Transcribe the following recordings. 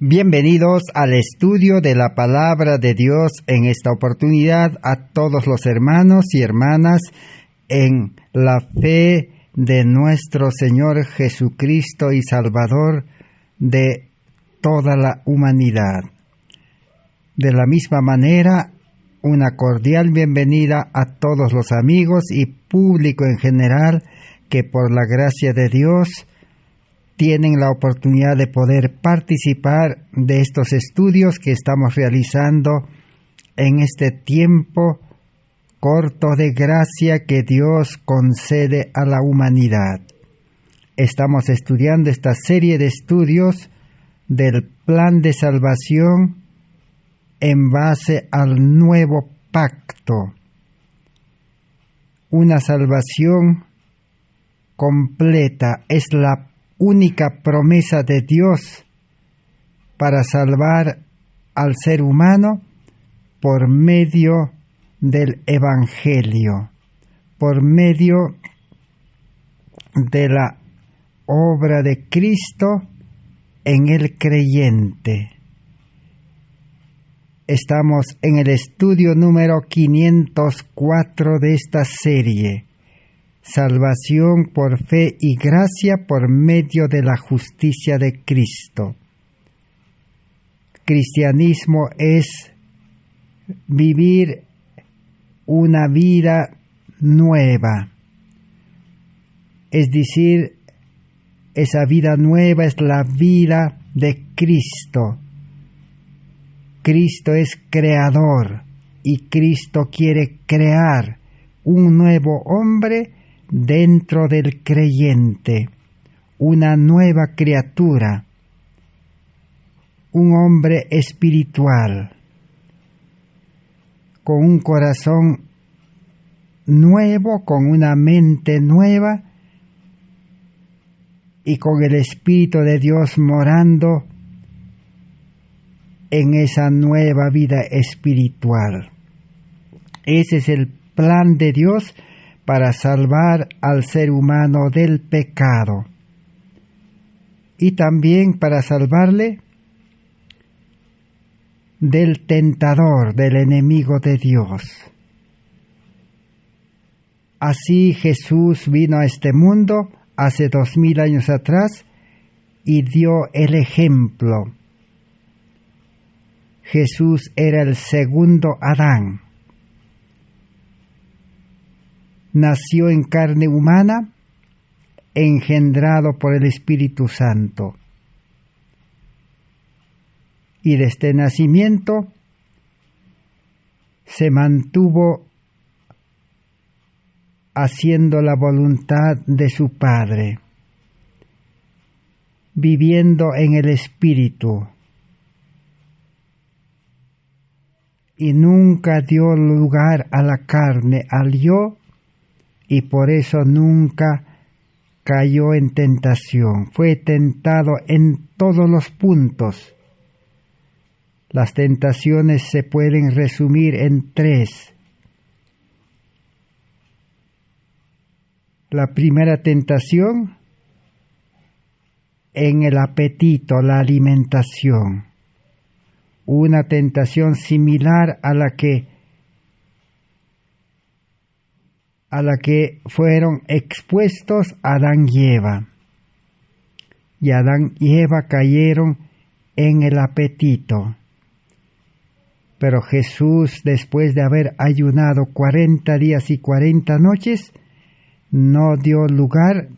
Bienvenidos al estudio de la Palabra de Dios. En esta oportunidad a todos los hermanos y hermanas en la fe de nuestro Señor Jesucristo y Salvador de toda la humanidad. De la misma manera, una cordial bienvenida a todos los amigos y público en general que por la gracia de Dios tienen la oportunidad de poder participar de estos estudios que estamos realizando en este tiempo corto de gracia que Dios concede a la humanidad. Estamos estudiando esta serie de estudios del plan de salvación en base al nuevo pacto. Una salvación completa es la única promesa de Dios para salvar al ser humano por medio del Evangelio, por medio de la obra de Cristo en el creyente. Estamos en el estudio número 504 de esta serie. Salvación por fe y gracia por medio de la justicia de Cristo. Cristianismo es vivir una vida nueva. Es decir, esa vida nueva es la vida de Cristo. Cristo es creador y Cristo quiere crear un nuevo hombre dentro del creyente, una nueva criatura, un hombre espiritual, con un corazón nuevo, con una mente nueva y con el Espíritu de Dios morando en esa nueva vida espiritual. Ese es el plan de Dios para salvar al ser humano del pecado y también para salvarle del tentador, del enemigo de Dios. Así Jesús vino a este mundo hace 2000 años atrás y dio el ejemplo. Jesús era el segundo Adán. Nació en carne humana, engendrado por el Espíritu Santo. Y de este nacimiento se mantuvo haciendo la voluntad de su Padre, viviendo en el Espíritu, y nunca dio lugar a la carne, al yo, y por eso nunca cayó en tentación. Fue tentado en todos los puntos. Las tentaciones se pueden resumir en 3. La primera tentación en el apetito, la alimentación. Una tentación similar a la que fueron expuestos Adán y Eva. Y Adán y Eva cayeron en el apetito. Pero Jesús, después de haber ayunado 40 días y 40 noches, no dio lugar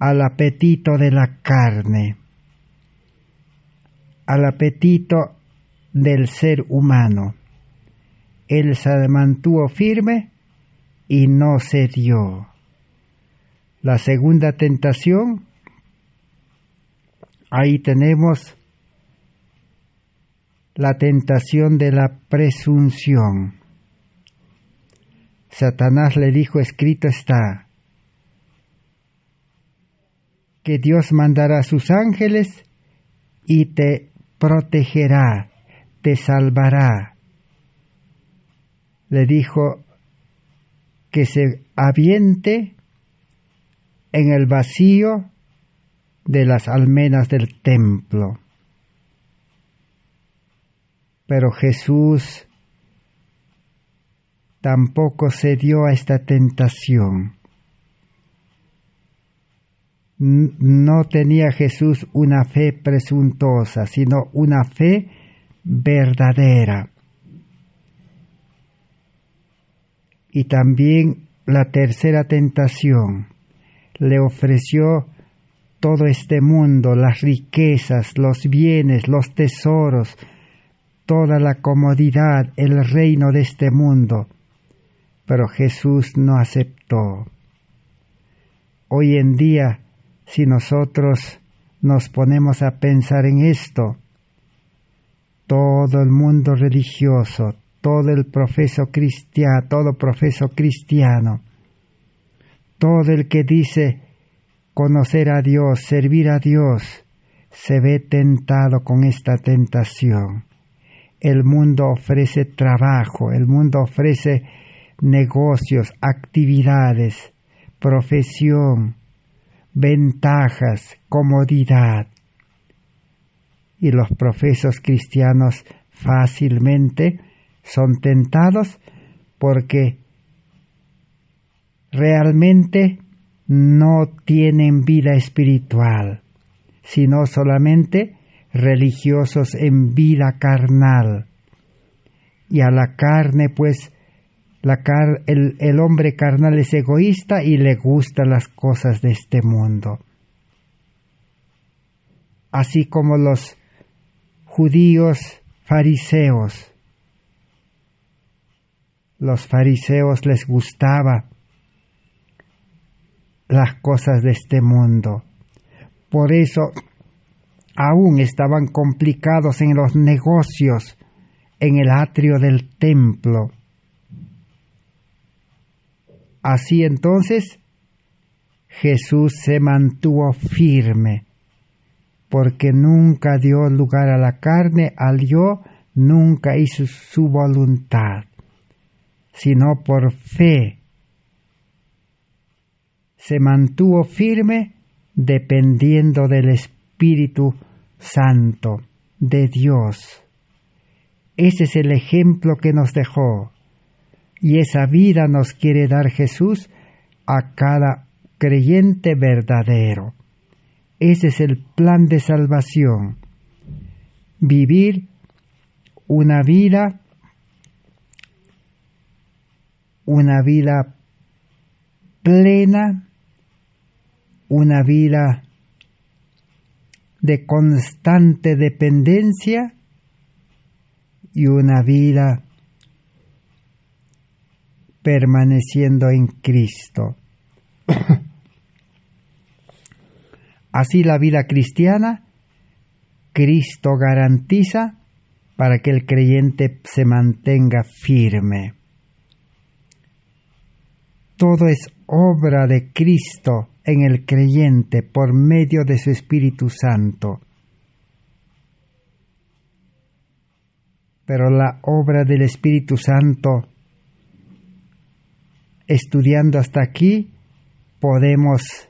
al apetito de la carne, al apetito del ser humano. Él se mantuvo firme y no cedió. La segunda tentación, ahí tenemos la tentación de la presunción. Satanás le dijo, escrito está, que Dios mandará a sus ángeles y te protegerá, te salvará. Le dijo que se aviente en el vacío de las almenas del templo. Pero Jesús tampoco cedió a esta tentación. No tenía Jesús una fe presuntuosa, sino una fe verdadera. Y también la tercera tentación, le ofreció todo este mundo, las riquezas, los bienes, los tesoros, toda la comodidad, el reino de este mundo. Pero Jesús no aceptó. Hoy en día, si nosotros nos ponemos a pensar en esto, todo el mundo religioso, todo profeso cristiano, todo el que dice conocer a Dios, servir a Dios, se ve tentado con esta tentación. El mundo ofrece trabajo, el mundo ofrece negocios, actividades, profesión, ventajas, comodidad. Y los profesos cristianos fácilmente son tentados porque realmente no tienen vida espiritual, sino solamente religiosos en vida carnal. Y a la carne, pues, el hombre carnal es egoísta y le gustan las cosas de este mundo. Así como los judíos fariseos. Los fariseos les gustaba las cosas de este mundo. Por eso aún estaban complicados en los negocios en el atrio del templo. Así entonces Jesús se mantuvo firme, porque nunca dio lugar a la carne, al yo nunca hizo su voluntad, sino por fe. Se mantuvo firme dependiendo del Espíritu Santo de Dios. Ese es el ejemplo que nos dejó, y esa vida nos quiere dar Jesús a cada creyente verdadero. Ese es el plan de salvación. Vivir una vida plena, una vida de constante dependencia y una vida permaneciendo en Cristo. Así la vida cristiana, Cristo garantiza para que el creyente se mantenga firme. Todo es obra de Cristo en el creyente por medio de su Espíritu Santo. Pero la obra del Espíritu Santo, estudiando hasta aquí, podemos,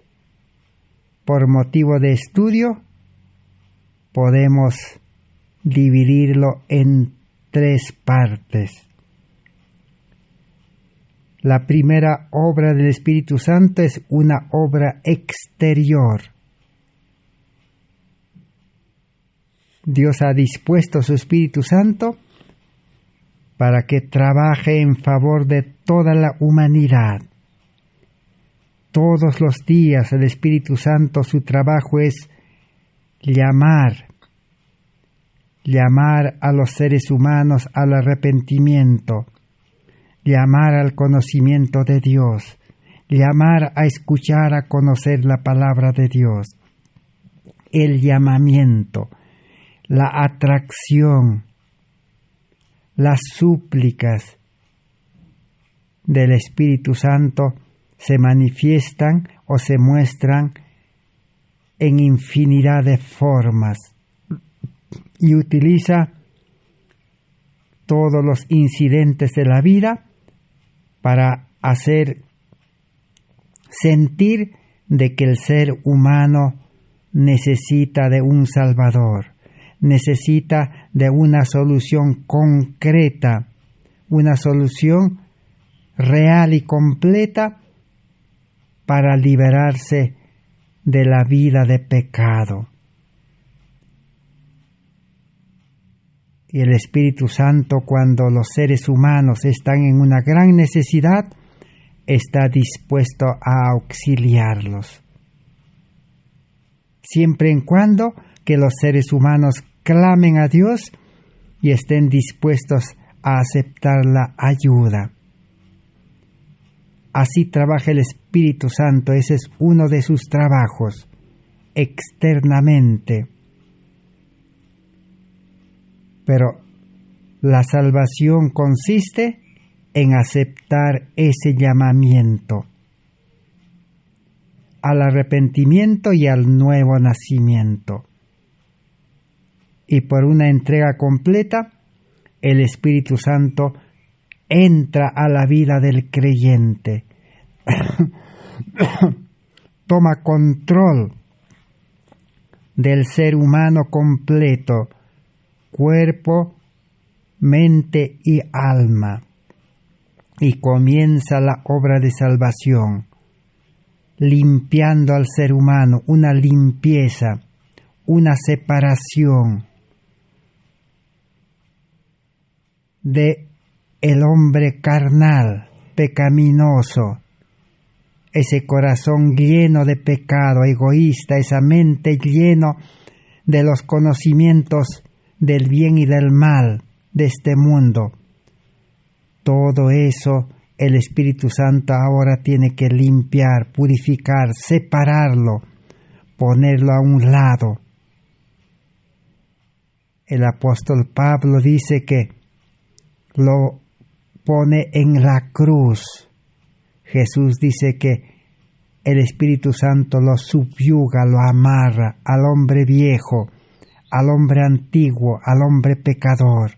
por motivo de estudio, podemos dividirlo en 3 partes. La primera obra del Espíritu Santo es una obra exterior. Dios ha dispuesto su Espíritu Santo para que trabaje en favor de toda la humanidad. Todos los días el Espíritu Santo, su trabajo es llamar a los seres humanos al arrepentimiento, llamar al conocimiento de Dios, llamar a escuchar, a conocer la palabra de Dios. El llamamiento, la atracción, las súplicas del Espíritu Santo se manifiestan o se muestran en infinidad de formas y utiliza todos los incidentes de la vida para hacer sentir de que el ser humano necesita de un Salvador, necesita de una solución concreta, una solución real y completa para liberarse de la vida de pecado. Y el Espíritu Santo, cuando los seres humanos están en una gran necesidad, está dispuesto a auxiliarlos. Siempre y cuando que los seres humanos clamen a Dios y estén dispuestos a aceptar la ayuda. Así trabaja el Espíritu Santo, ese es uno de sus trabajos, externamente. Pero la salvación consiste en aceptar ese llamamiento al arrepentimiento y al nuevo nacimiento. Y por una entrega completa, el Espíritu Santo entra a la vida del creyente, toma control del ser humano completo, cuerpo, mente y alma, y comienza la obra de salvación, limpiando al ser humano, una limpieza, una separación de el hombre carnal, pecaminoso, ese corazón lleno de pecado, egoísta, esa mente lleno de los conocimientos del bien y del mal de este mundo. Todo eso el Espíritu Santo ahora tiene que limpiar, purificar, separarlo, ponerlo a un lado. El apóstol Pablo dice que lo pone en la cruz. Jesús dice que el Espíritu Santo lo subyuga, lo amarra al hombre viejo, al hombre antiguo, al hombre pecador.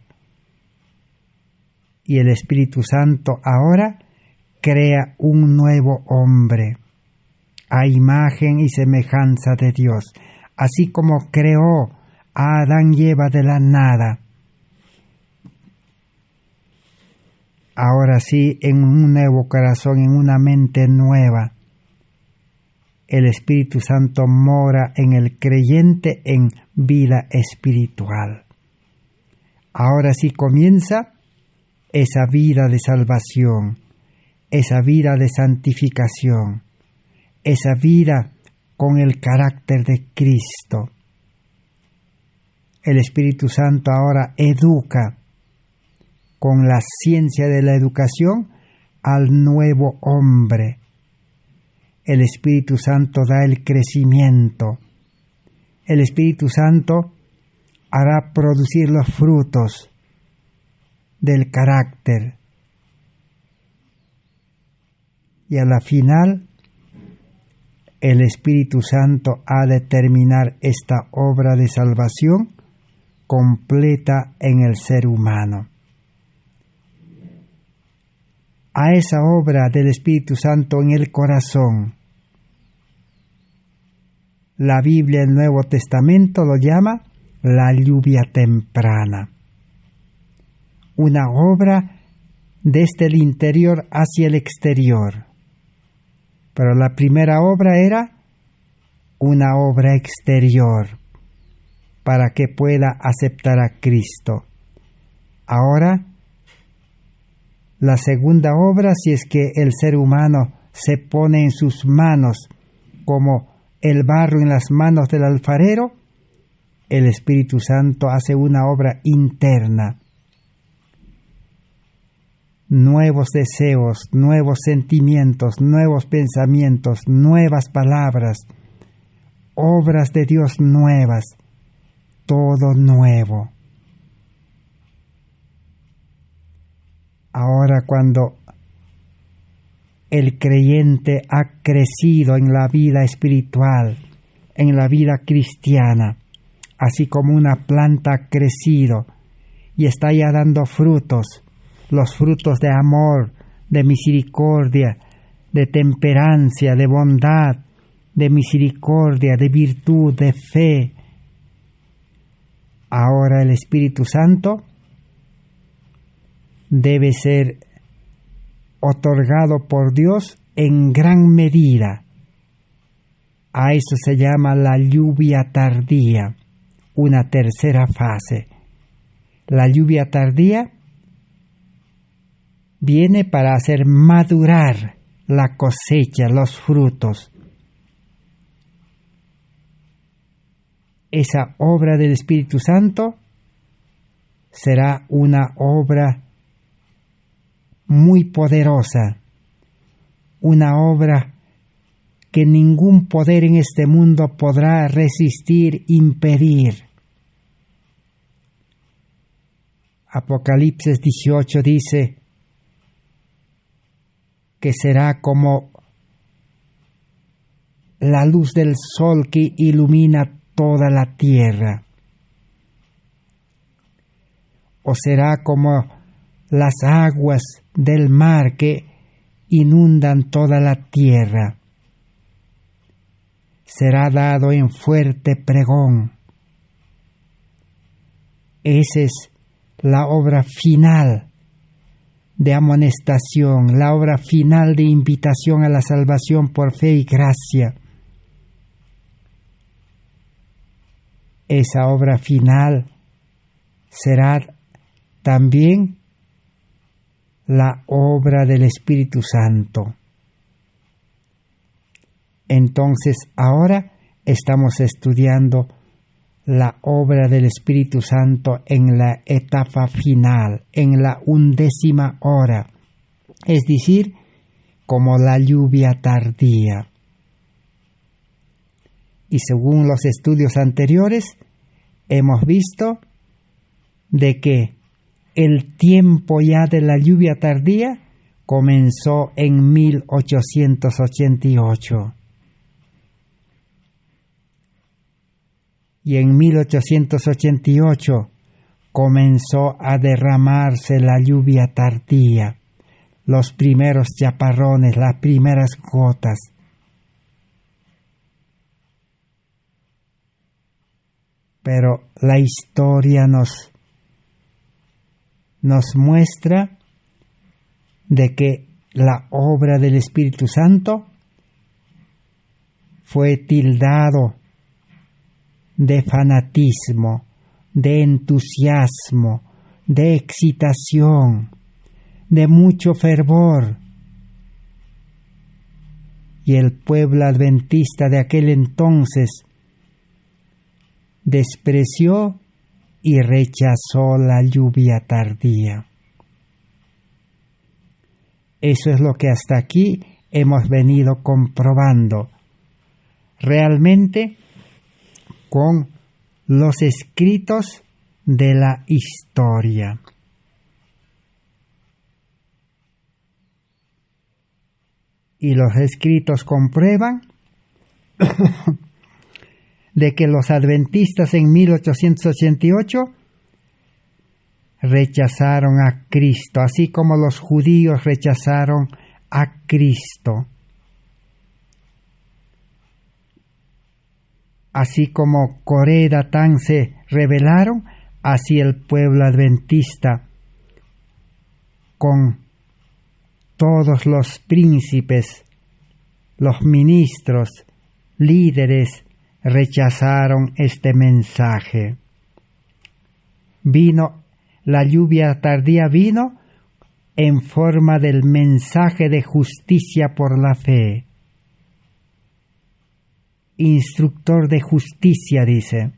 Y el Espíritu Santo ahora crea un nuevo hombre, a imagen y semejanza de Dios, así como creó a Adán y Eva de la nada. Ahora sí, en un nuevo corazón, en una mente nueva, el Espíritu Santo mora en el creyente en vida espiritual. Ahora sí comienza esa vida de salvación, esa vida de santificación, esa vida con el carácter de Cristo. El Espíritu Santo ahora educa con la ciencia de la educación al nuevo hombre. El Espíritu Santo da el crecimiento. El Espíritu Santo hará producir los frutos del carácter. Y a la final, el Espíritu Santo ha de terminar esta obra de salvación completa en el ser humano. A esa obra del Espíritu Santo en el corazón, la Biblia, el Nuevo Testamento, lo llama la lluvia temprana. Una obra desde el interior hacia el exterior. Pero la primera obra era una obra exterior para que pueda aceptar a Cristo. Ahora, la segunda obra, si es que el ser humano se pone en sus manos como el barro en las manos del alfarero, el Espíritu Santo hace una obra interna. Nuevos deseos, nuevos sentimientos, nuevos pensamientos, nuevas palabras, obras de Dios nuevas, todo nuevo. Ahora cuando el creyente ha crecido en la vida espiritual, en la vida cristiana, así como una planta ha crecido y está ya dando frutos, los frutos de amor, de misericordia, de temperancia, de bondad, de misericordia, de virtud, de fe. Ahora el Espíritu Santo debe ser otorgado por Dios en gran medida. A eso se llama la lluvia tardía, una tercera fase. La lluvia tardía viene para hacer madurar la cosecha, los frutos. Esa obra del Espíritu Santo será una obra muy poderosa, una obra que ningún poder en este mundo podrá resistir, impedir. Apocalipsis 18 dice que será como la luz del sol que ilumina toda la tierra, o será como las aguas del mar que inundan toda la tierra. Será dado en fuerte pregón. Esa es la obra final de amonestación, la obra final de invitación a la salvación por fe y gracia. Esa obra final será también la obra del Espíritu Santo. Entonces, ahora estamos estudiando la obra del Espíritu Santo en la etapa final, en la 11ª hora, es decir, como la lluvia tardía. Y según los estudios anteriores, hemos visto de que el tiempo ya de la lluvia tardía comenzó en 1888. Y en 1888 comenzó a derramarse la lluvia tardía, los primeros chaparrones, las primeras gotas. Pero la historia nos muestra de que la obra del Espíritu Santo fue tildado de fanatismo, de entusiasmo, de excitación, de mucho fervor. Y el pueblo adventista de aquel entonces despreció y rechazó la lluvia tardía. Eso es lo que hasta aquí hemos venido comprobando. Realmente, con los escritos de la historia. Y los escritos comprueban de que los adventistas en 1888 rechazaron a Cristo, así como los judíos rechazaron a Cristo. Así como Coré y Datán se rebelaron, así el pueblo adventista, con todos los príncipes, los ministros, líderes, rechazaron este mensaje. La lluvia tardía vino en forma del mensaje de justicia por la fe. Instructor de justicia, dice.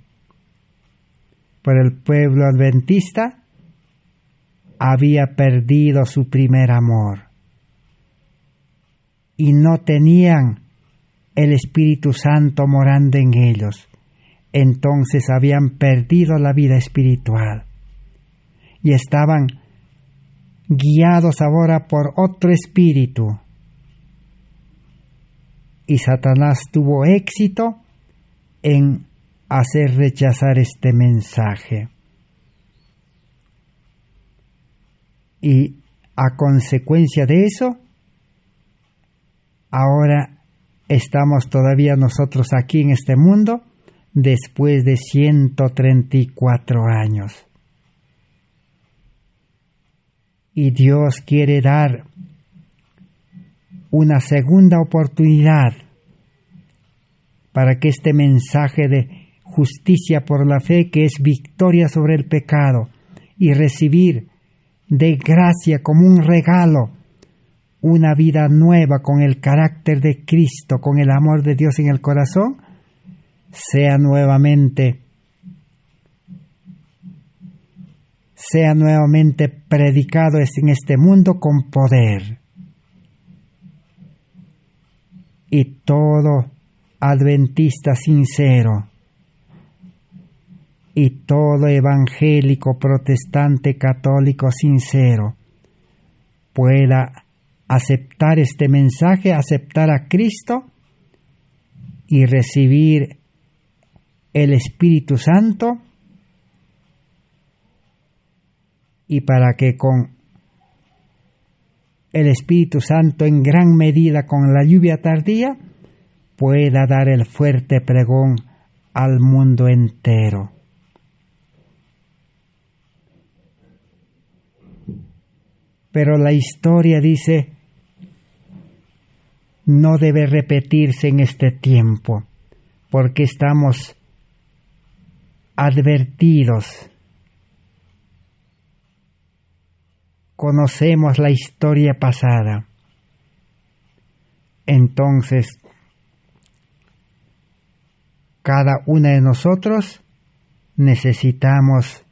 Pero el pueblo adventista había perdido su primer amor y no tenían el Espíritu Santo morando en ellos. Entonces habían perdido la vida espiritual y estaban guiados ahora por otro espíritu. Y Satanás tuvo éxito en hacer rechazar este mensaje. Y a consecuencia de eso, ahora estamos todavía nosotros aquí en este mundo después de 134 años. Y Dios quiere dar una segunda oportunidad para que este mensaje de justicia por la fe, que es victoria sobre el pecado, y recibir de gracia como un regalo una vida nueva con el carácter de Cristo, con el amor de Dios en el corazón, sea nuevamente predicado en este mundo con poder. Y todo adventista sincero y todo evangélico, protestante, católico sincero pueda aceptar este mensaje, aceptar a Cristo y recibir el Espíritu Santo, y para que con el Espíritu Santo, en gran medida con la lluvia tardía, pueda dar el fuerte pregón al mundo entero. Pero la historia dice, no debe repetirse en este tiempo, porque estamos advertidos. Conocemos la historia pasada. Entonces, cada uno de nosotros necesitamos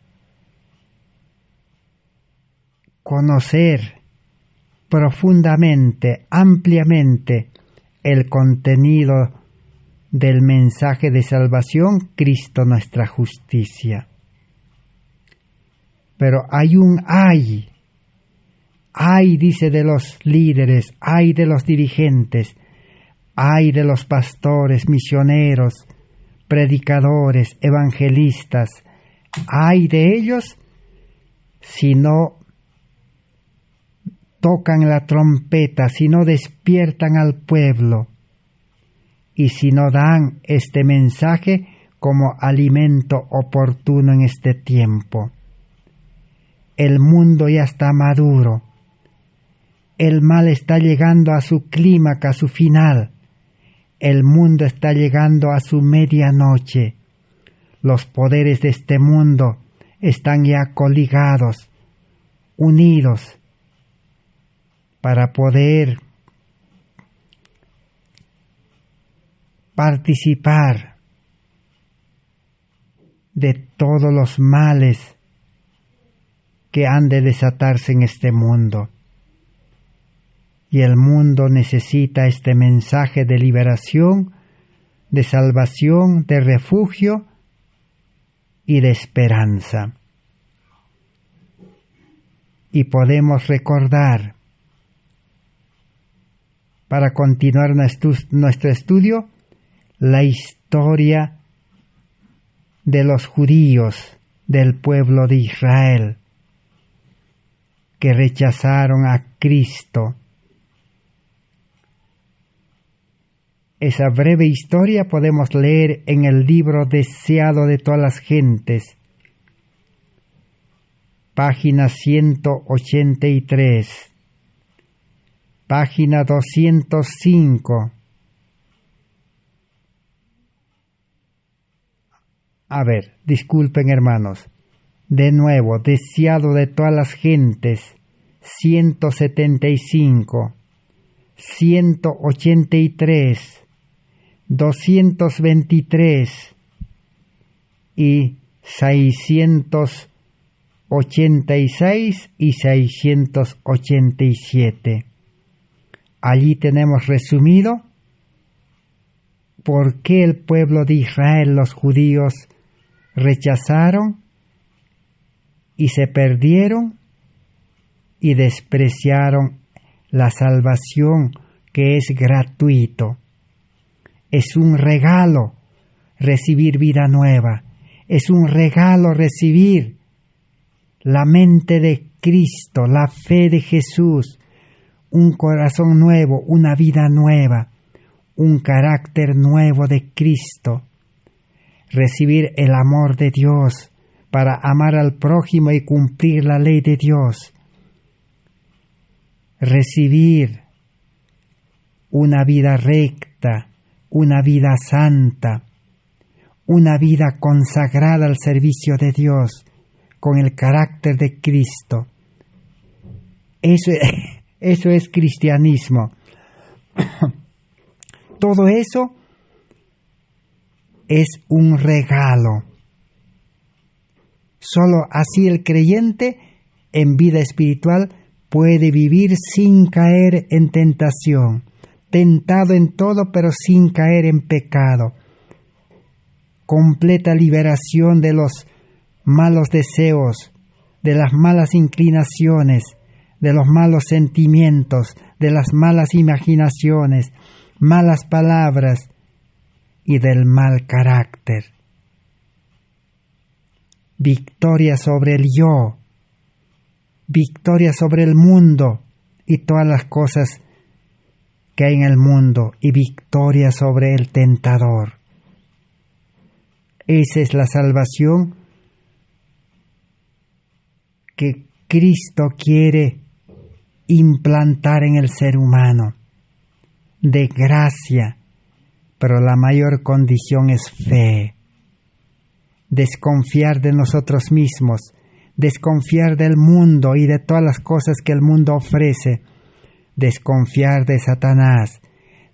conocer profundamente, ampliamente, el contenido del mensaje de salvación, Cristo nuestra justicia. Pero hay un ay, dice, de los líderes, ay de los dirigentes, ay de los pastores, misioneros, predicadores, evangelistas, ay de ellos si no tocan la trompeta, si no despiertan al pueblo y si no dan este mensaje como alimento oportuno en este tiempo. El mundo ya está maduro, el mal está llegando a su clímax, a su final, el mundo está llegando a su medianoche, los poderes de este mundo están ya coligados, unidos, para poder participar de todos los males que han de desatarse en este mundo. Y el mundo necesita este mensaje de liberación, de salvación, de refugio y de esperanza. Y podemos recordar, para continuar nuestro estudio, la historia de los judíos del pueblo de Israel que rechazaron a Cristo. Esa breve historia podemos leer en el libro Deseado de todas las gentes, página 183. Página 205. Disculpen hermanos. De nuevo, Deseado de todas las gentes, 175, 183, 223 y 686 y 687. Allí tenemos resumido por qué el pueblo de Israel, los judíos, rechazaron y se perdieron y despreciaron la salvación que es gratuito. Es un regalo recibir vida nueva. Es un regalo recibir la mente de Cristo, la fe de Jesús, un corazón nuevo, una vida nueva, un carácter nuevo de Cristo. recibir el amor de Dios, para amar al prójimo y cumplir la ley de Dios. Recibir una vida recta, una vida santa, una vida consagrada al servicio de Dios, con el carácter de Cristo. Eso es cristianismo. Todo eso es un regalo. Solo así el creyente en vida espiritual puede vivir sin caer en tentación, tentado en todo pero sin caer en pecado. Completa liberación de los malos deseos, de las malas inclinaciones, de los malos sentimientos, de las malas imaginaciones, malas palabras y del mal carácter. Victoria sobre el yo, victoria sobre el mundo y todas las cosas que hay en el mundo, y victoria sobre el tentador. Esa es la salvación que Cristo quiere implantar en el ser humano, de gracia, pero la mayor condición es fe. Desconfiar de nosotros mismos, desconfiar del mundo y de todas las cosas que el mundo ofrece, desconfiar de Satanás,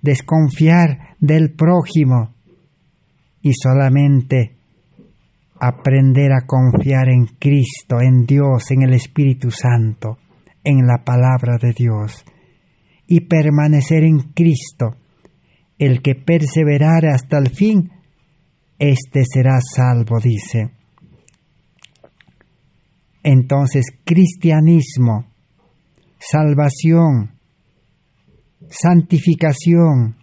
desconfiar del prójimo y solamente aprender a confiar en Cristo, en Dios, en el Espíritu Santo, en la palabra de Dios, y permanecer en Cristo. El que perseverare hasta el fin, éste será salvo, dice. Entonces, cristianismo, salvación, santificación,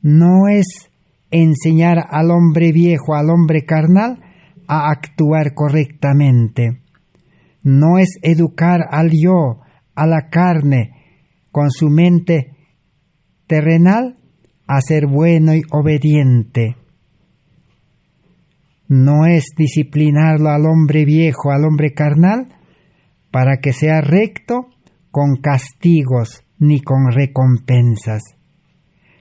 no es enseñar al hombre viejo, al hombre carnal, a actuar correctamente. No es educar al yo, a la carne, con su mente terrenal, a ser bueno y obediente. No es disciplinarlo al hombre viejo, al hombre carnal, para que sea recto con castigos ni con recompensas.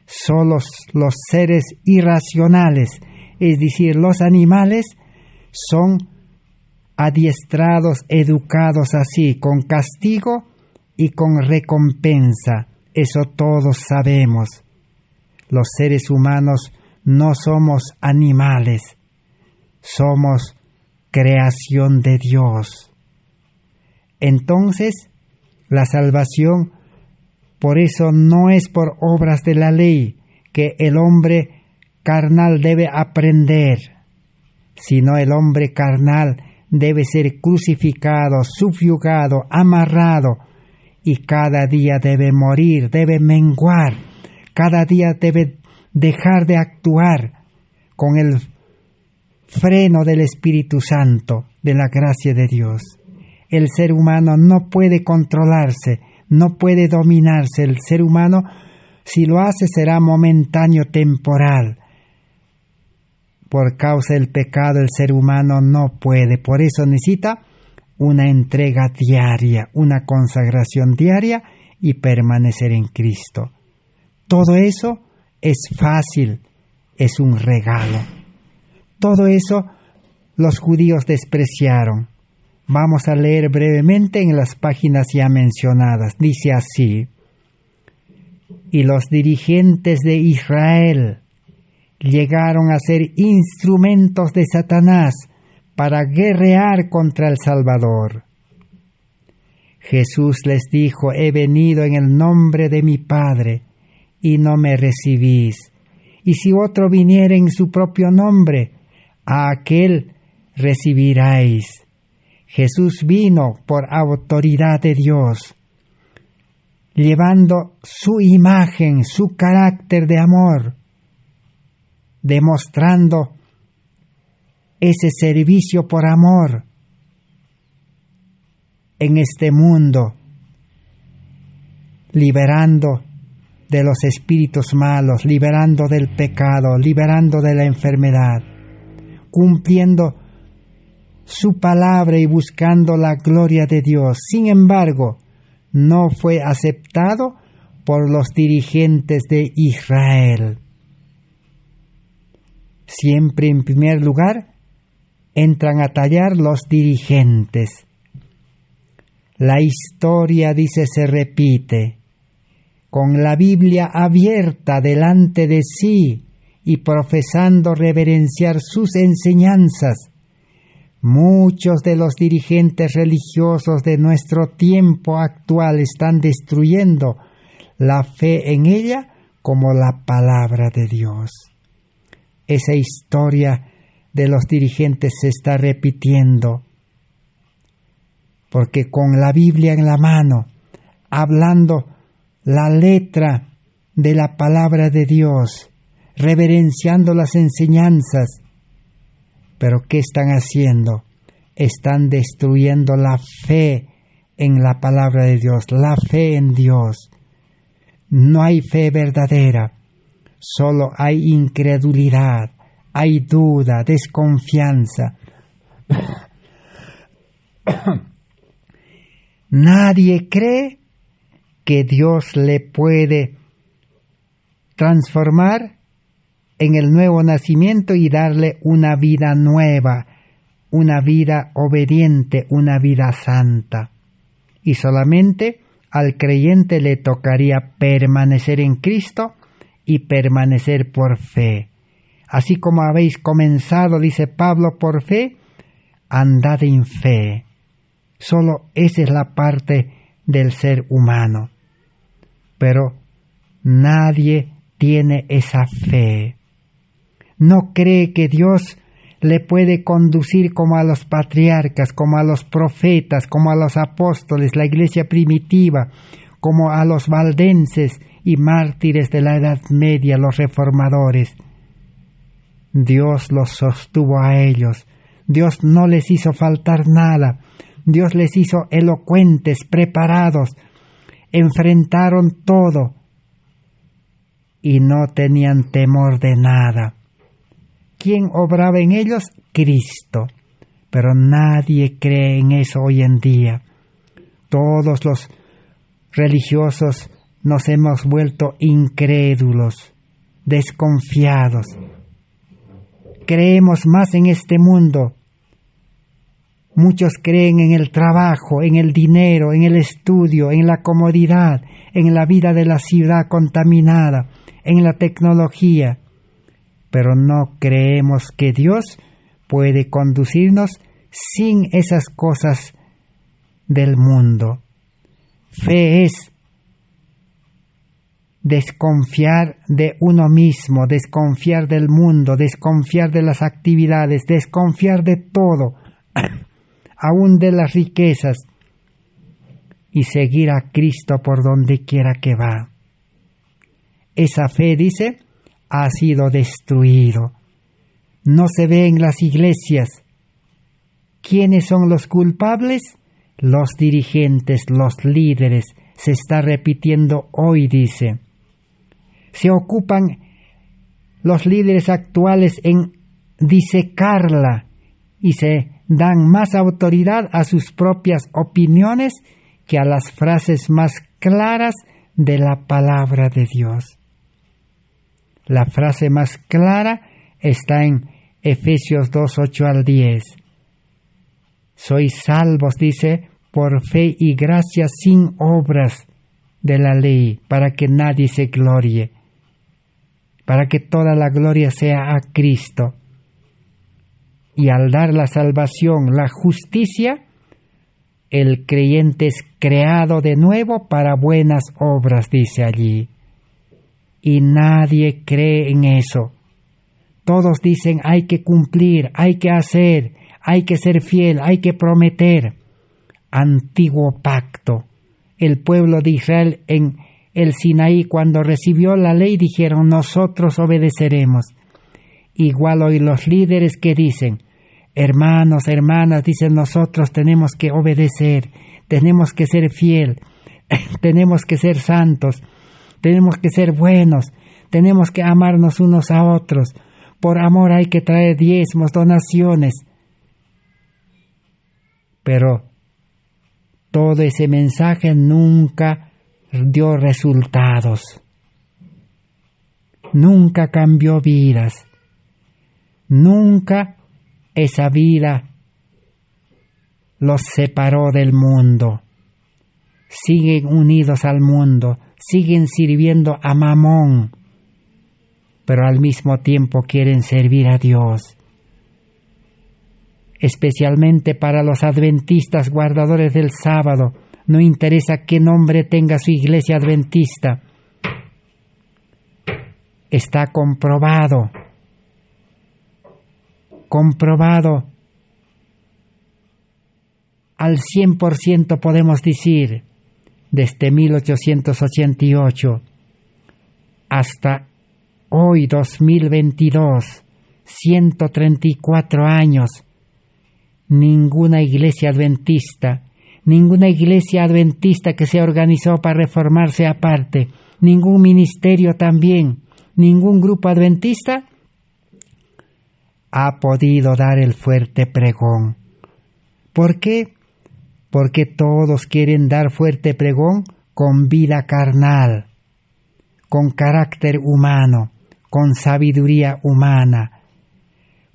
Solo los seres irracionales, es decir, los animales, son adiestrados, educados así, con castigo y con recompensa. Eso todos sabemos. Los seres humanos no somos animales, somos creación de Dios. Entonces, la salvación, por eso no es por obras de la ley que el hombre carnal debe aprender, sino el hombre carnal debe ser crucificado, subyugado, amarrado, y cada día debe morir, debe menguar, cada día debe dejar de actuar con el freno del Espíritu Santo, de la gracia de Dios. El ser humano no puede controlarse, no puede dominarse. El ser humano, si lo hace, será momentáneo, temporal. Por causa del pecado, el ser humano no puede. Por eso necesita una entrega diaria, una consagración diaria y permanecer en Cristo. Todo eso es fácil, es un regalo. Todo eso los judíos despreciaron. Vamos a leer brevemente en las páginas ya mencionadas. Dice así: y los dirigentes de Israel llegaron a ser instrumentos de Satanás para guerrear contra el Salvador. Jesús les dijo: he venido en el nombre de mi Padre, y no me recibís. Y si otro viniere en su propio nombre, a aquel recibiráis. Jesús vino por autoridad de Dios, llevando su imagen, su carácter de amor, demostrando ese servicio por amor en este mundo, liberando de los espíritus malos, liberando del pecado, liberando de la enfermedad, cumpliendo su palabra y buscando la gloria de Dios. Sin embargo, no fue aceptado por los dirigentes de Israel. Siempre en primer lugar entran a tallar los dirigentes. La historia, dice, se repite. Con la Biblia abierta delante de sí y profesando reverenciar sus enseñanzas, muchos de los dirigentes religiosos de nuestro tiempo actual están destruyendo la fe en ella como la palabra de Dios. Esa historia de los dirigentes se está repitiendo, porque con la Biblia en la mano, hablando la letra de la palabra de Dios, reverenciando las enseñanzas, pero ¿qué están haciendo? Están destruyendo la fe en la palabra de Dios, la fe en Dios. No hay fe verdadera, solo hay incredulidad, hay duda, desconfianza. Nadie cree que Dios le puede transformar en el nuevo nacimiento y darle una vida nueva, una vida obediente, una vida santa. Y solamente al creyente le tocaría permanecer en Cristo y permanecer por fe. Así como habéis comenzado, dice Pablo, por fe, andad en fe. Solo esa es la parte del ser humano. Pero nadie tiene esa fe. No cree que Dios le puede conducir como a los patriarcas, como a los profetas, como a los apóstoles, la iglesia primitiva, como a los valdenses y mártires de la Edad Media, los reformadores. Dios los sostuvo a ellos. Dios no les hizo faltar nada. Dios les hizo elocuentes, preparados, enfrentaron todo y no tenían temor de nada. ¿Quién obraba en ellos? Cristo. Pero nadie cree en eso hoy en día. Todos los religiosos nos hemos vuelto incrédulos, desconfiados. Creemos más en este mundo. Muchos creen en el trabajo, en el dinero, en el estudio, en la comodidad, en la vida de la ciudad contaminada, en la tecnología. Pero no creemos que Dios puede conducirnos sin esas cosas del mundo. Fe es desconfiar de uno mismo, desconfiar del mundo, desconfiar de las actividades, desconfiar de todo, aún de las riquezas, y seguir a Cristo por donde quiera que va. Esa fe, dice, ha sido destruido. No se ve en las iglesias. ¿Quiénes son los culpables? Los dirigentes, los líderes. Se está repitiendo hoy, dice. Se ocupan los líderes actuales en disecarla y se dan más autoridad a sus propias opiniones que a las frases más claras de la palabra de Dios. La frase más clara está en Efesios 2, 8 al 10. Sois salvos, dice, por fe y gracia sin obras de la ley, para que nadie se glorie, para que toda la gloria sea a Cristo. Y al dar la salvación, la justicia, el creyente es creado de nuevo para buenas obras, dice allí. Y nadie cree en eso. Todos dicen hay que cumplir, hay que hacer, hay que ser fiel, hay que prometer. Antiguo pacto. El pueblo de Israel en el Sinaí, cuando recibió la ley, dijeron nosotros obedeceremos. Igual hoy los líderes que dicen, hermanos, hermanas, dicen nosotros tenemos que obedecer, tenemos que ser fiel, tenemos que ser santos. tenemos que ser buenos, tenemos que amarnos unos a otros, por amor hay que traer diezmos, donaciones. Pero todo ese mensaje nunca dio resultados, nunca cambió vidas, nunca esa vida los separó del mundo. Siguen unidos al mundo, siguen sirviendo a Mamón, pero al mismo tiempo quieren servir a Dios. Especialmente para los adventistas guardadores del sábado, no interesa qué nombre tenga su iglesia adventista. Está comprobado al 100% podemos decir, desde 1888 hasta hoy 2022, 134 años, ninguna iglesia adventista que se organizó para reformarse aparte, ningún ministerio también, ningún grupo adventista ha podido dar el fuerte pregón. ¿Por qué? Porque todos quieren dar fuerte pregón con vida carnal, con carácter humano, con sabiduría humana,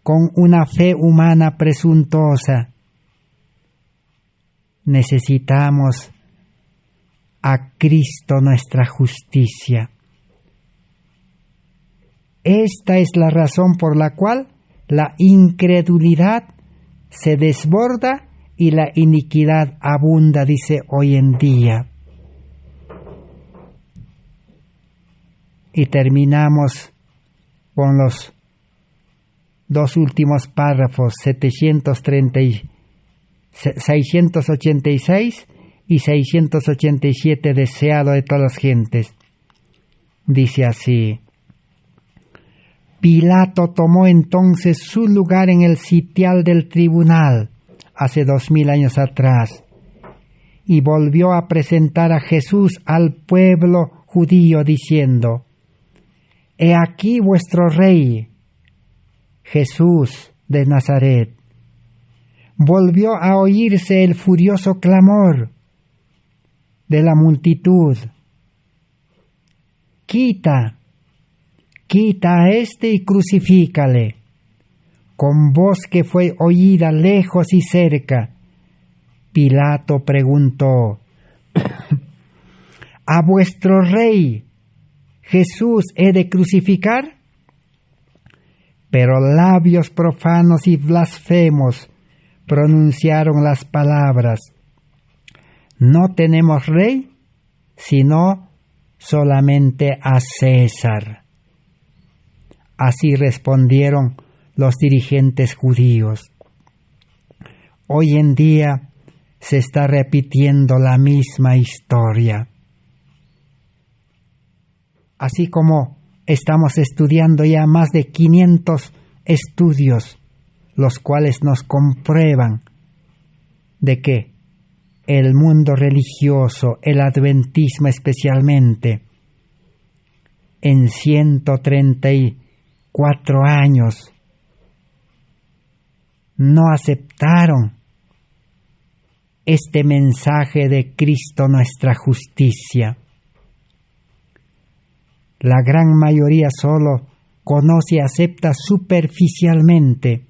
con una fe humana presuntuosa. Necesitamos a Cristo nuestra justicia. Esta es la razón por la cual la incredulidad se desborda y la iniquidad abunda, dice hoy en día. Y terminamos con los dos últimos párrafos, 686 y 687, deseado de todas las gentes. Dice así: Pilato tomó entonces su lugar en el sitial del tribunal, hace 2000 años atrás, y volvió a presentar a Jesús al pueblo judío diciendo: He aquí vuestro rey, Jesús de Nazaret. Volvió a oírse el furioso clamor de la multitud: Quita a éste y crucifícale. Con voz que fue oída lejos y cerca, Pilato preguntó: ¿A vuestro rey Jesús he de crucificar? Pero labios profanos y blasfemos pronunciaron las palabras: No tenemos rey, sino solamente a César. Así respondieron los dirigentes judíos. Hoy en día se está repitiendo la misma historia. Así como estamos estudiando ya más de 500 estudios, los cuales nos comprueban de que el mundo religioso, el adventismo especialmente, en 134 años no aceptaron este mensaje de Cristo nuestra justicia. La gran mayoría solo conoce y acepta superficialmente,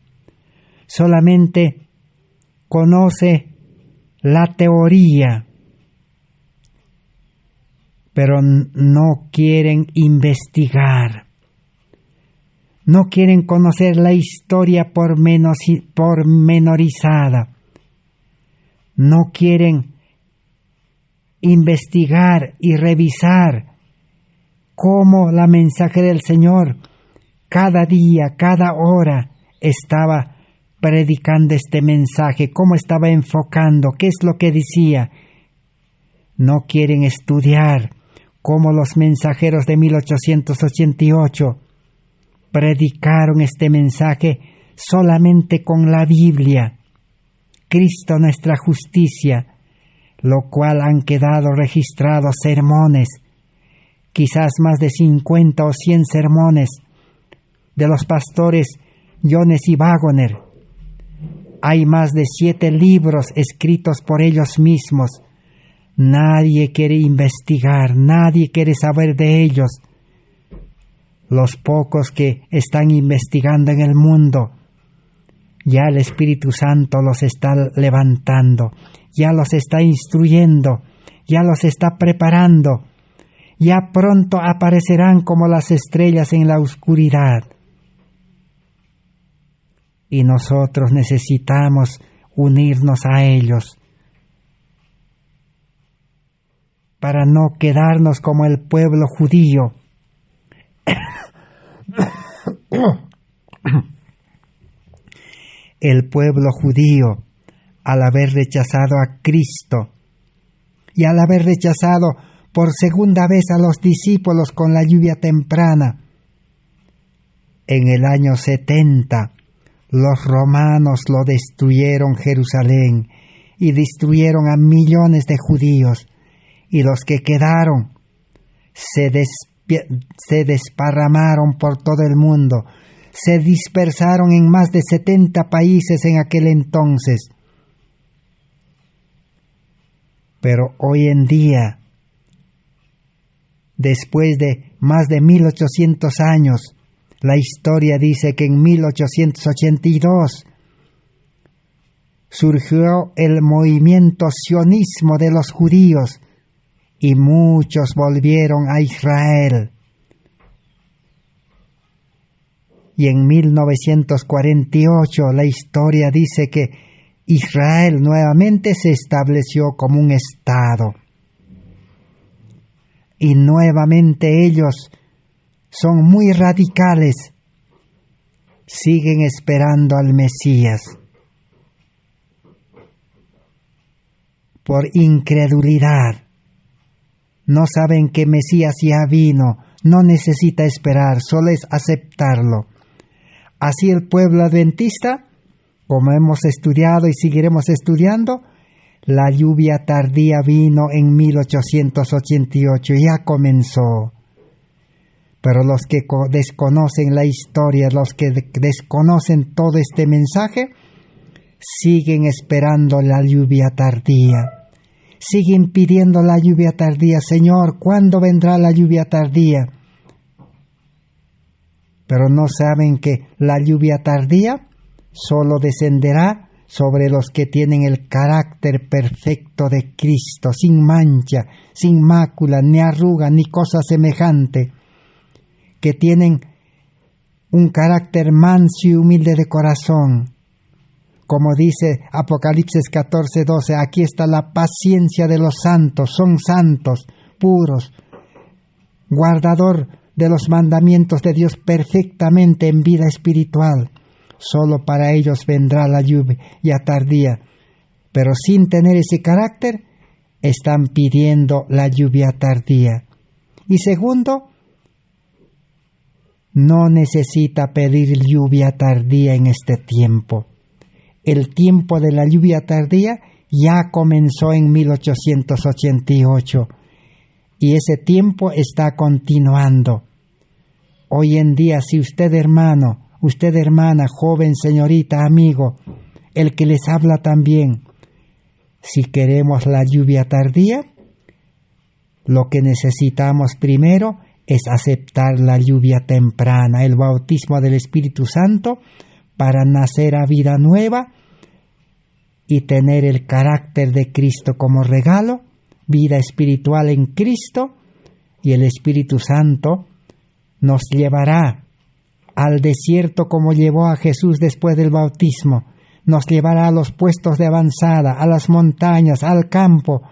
solamente conoce la teoría, pero no quieren investigar, no quieren conocer la historia pormenorizada, no quieren investigar y revisar cómo la mensaje del Señor cada día, cada hora estaba predicando este mensaje, cómo estaba enfocando, qué es lo que decía. No quieren estudiar cómo los mensajeros de 1888 predicaron este mensaje solamente con la Biblia, Cristo nuestra justicia, lo cual han quedado registrados sermones quizás más de 50 o 100 sermones de los pastores Jones y Waggoner. Hay más de 7 libros escritos por ellos mismos. Nadie quiere investigar, nadie quiere saber de ellos. Los pocos que están investigando en el mundo, ya el Espíritu Santo los está levantando, ya los está instruyendo, ya los está preparando. Ya pronto aparecerán como las estrellas en la oscuridad. Y nosotros necesitamos unirnos a ellos para no quedarnos como el pueblo judío. El pueblo judío, al haber rechazado a Cristo y al haber rechazado por segunda vez a los discípulos con la lluvia temprana, en el año 70, los romanos lo destruyeron Jerusalén y destruyeron a millones de judíos, y los que quedaron se desparramaron por todo el mundo, se dispersaron en más de 70 países en aquel entonces. Pero hoy en día, después de más de 1800 años, la historia dice que en 1882 surgió el movimiento sionismo de los judíos y muchos volvieron a Israel. Y en 1948 la historia dice que Israel nuevamente se estableció como un estado. Y nuevamente ellos son muy radicales, siguen esperando al Mesías. Por incredulidad, no saben que Mesías ya vino, no necesita esperar, solo es aceptarlo. Así el pueblo adventista, como hemos estudiado y seguiremos estudiando, la lluvia tardía vino en 1888, ya comenzó. Pero los que desconocen la historia, los que desconocen todo este mensaje, siguen esperando la lluvia tardía. Siguen pidiendo la lluvia tardía. Señor, ¿cuándo vendrá la lluvia tardía? Pero no saben que la lluvia tardía solo descenderá sobre los que tienen el carácter perfecto de Cristo, sin mancha, sin mácula, ni arruga, ni cosa semejante, que tienen un carácter manso y humilde de corazón. Como dice Apocalipsis 14:12, aquí está la paciencia de los santos, son santos, puros, guardador de los mandamientos de Dios perfectamente en vida espiritual. Solo para ellos vendrá la lluvia tardía, pero sin tener ese carácter, están pidiendo la lluvia tardía. Y segundo, no necesita pedir lluvia tardía en este tiempo. El tiempo de la lluvia tardía ya comenzó en 1888 y ese tiempo está continuando. Hoy en día, si usted hermano, usted hermana, joven, señorita, amigo, el que les habla también, si queremos la lluvia tardía, lo que necesitamos primero es aceptar la lluvia temprana, el bautismo del Espíritu Santo, para nacer a vida nueva y tener el carácter de Cristo como regalo, vida espiritual en Cristo, y el Espíritu Santo nos llevará al desierto como llevó a Jesús después del bautismo, nos llevará a los puestos de avanzada, a las montañas, al campo,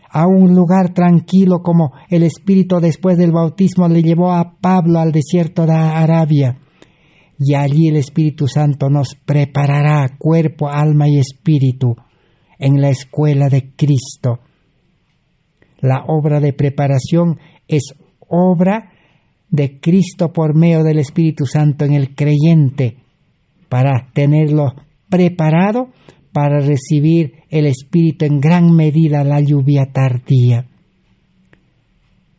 a un lugar tranquilo como el Espíritu después del bautismo le llevó a Pablo al desierto de Arabia. Y allí el Espíritu Santo nos preparará cuerpo, alma y espíritu en la escuela de Cristo. La obra de preparación es obra de Cristo por medio del Espíritu Santo en el creyente, para tenerlo preparado para recibir el Espíritu en gran medida la lluvia tardía.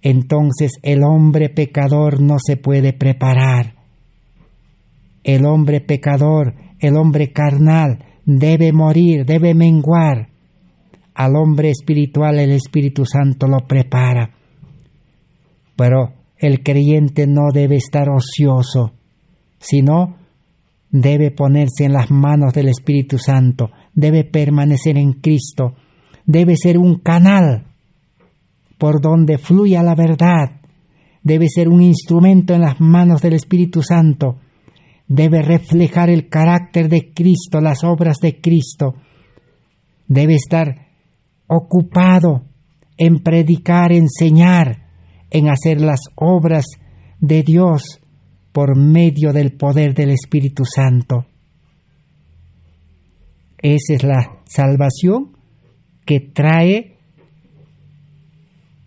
entonces el hombre pecador no se puede preparar. El hombre pecador, el hombre carnal, debe morir, debe menguar. Al hombre espiritual el Espíritu Santo lo prepara. Pero el creyente no debe estar ocioso, sino debe ponerse en las manos del Espíritu Santo, debe permanecer en Cristo, debe ser un canal por donde fluya la verdad, debe ser un instrumento en las manos del Espíritu Santo, debe reflejar el carácter de Cristo, las obras de Cristo, debe estar ocupado en predicar, enseñar, en hacer las obras de Dios por medio del poder del Espíritu Santo. Esa es la salvación que trae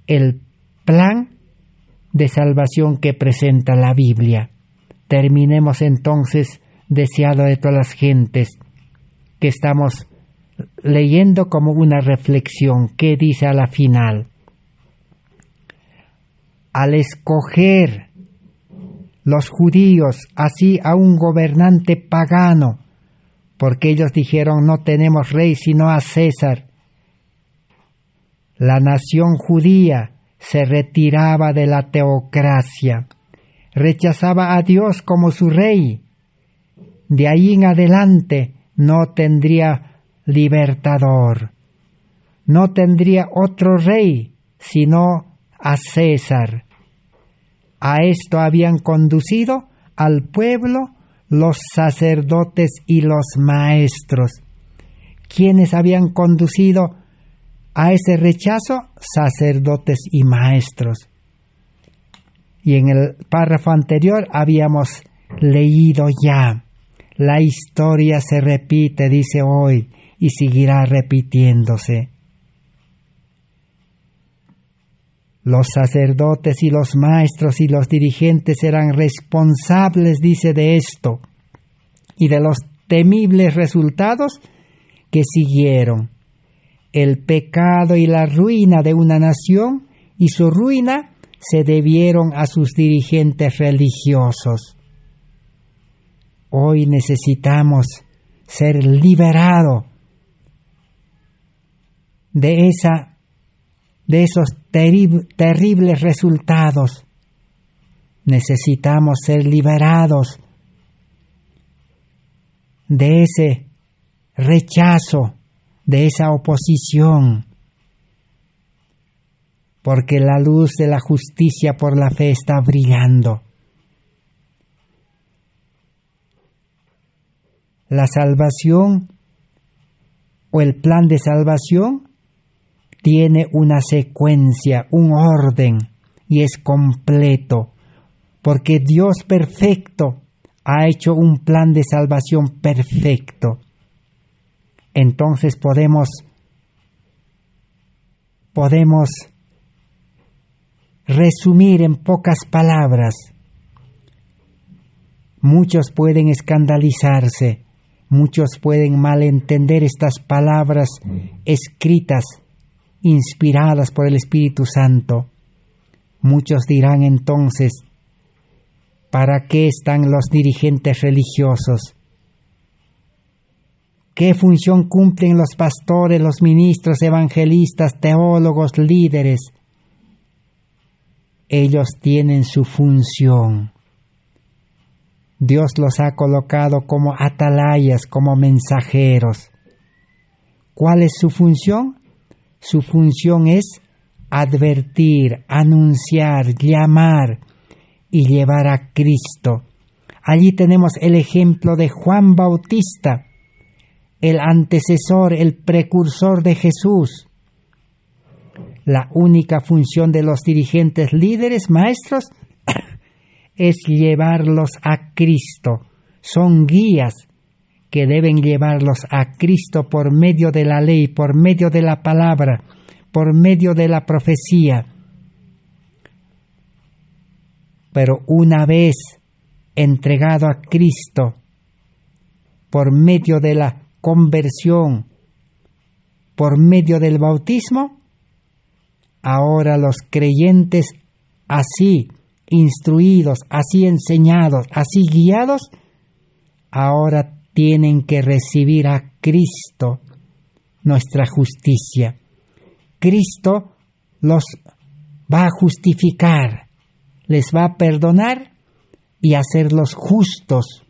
el plan de salvación que presenta la Biblia. Terminemos entonces, deseado de todas las gentes, que estamos leyendo como una reflexión. ¿Qué dice a la final? Al escoger los judíos así a un gobernante pagano, porque ellos dijeron no tenemos rey sino a César, la nación judía se retiraba de la teocracia, rechazaba a Dios como su rey. De ahí en adelante no tendría libertador, no tendría otro rey sino a César. A esto habían conducido al pueblo los sacerdotes y los maestros. ¿Quiénes habían conducido a ese rechazo? Sacerdotes y maestros. Y en el párrafo anterior habíamos leído ya. La historia se repite, dice hoy, y seguirá repitiéndose. Los sacerdotes y los maestros y los dirigentes eran responsables, dice, de esto y de los temibles resultados que siguieron. El pecado y la ruina de una nación y su ruina se debieron a sus dirigentes religiosos. Hoy necesitamos ser liberados de esos terribles resultados. Necesitamos ser liberados de ese rechazo, de esa oposición, porque la luz de la justicia por la fe está brillando. La salvación o el plan de salvación tiene una secuencia, un orden, y es completo, porque Dios perfecto ha hecho un plan de salvación perfecto. Entonces podemos resumir en pocas palabras. Muchos pueden escandalizarse, muchos pueden malentender estas palabras escritas, inspiradas por el Espíritu Santo. Muchos dirán entonces, ¿para qué están los dirigentes religiosos? ¿Qué función cumplen los pastores, los ministros, evangelistas, teólogos, líderes? Ellos tienen su función. Dios los ha colocado como atalayas, como mensajeros. ¿Cuál es su función? Su función es advertir, anunciar, llamar y llevar a Cristo. Allí tenemos el ejemplo de Juan Bautista, el antecesor, el precursor de Jesús. La única función de los dirigentes, líderes, maestros, es llevarlos a Cristo. Son guías que deben llevarlos a Cristo por medio de la ley, por medio de la palabra, por medio de la profecía. Pero una vez entregado a Cristo, por medio de la conversión, por medio del bautismo, Ahora los creyentes así instruidos, así enseñados, así guiados, ahora tienen que recibir a Cristo, nuestra justicia. Cristo los va a justificar, les va a perdonar y hacerlos justos,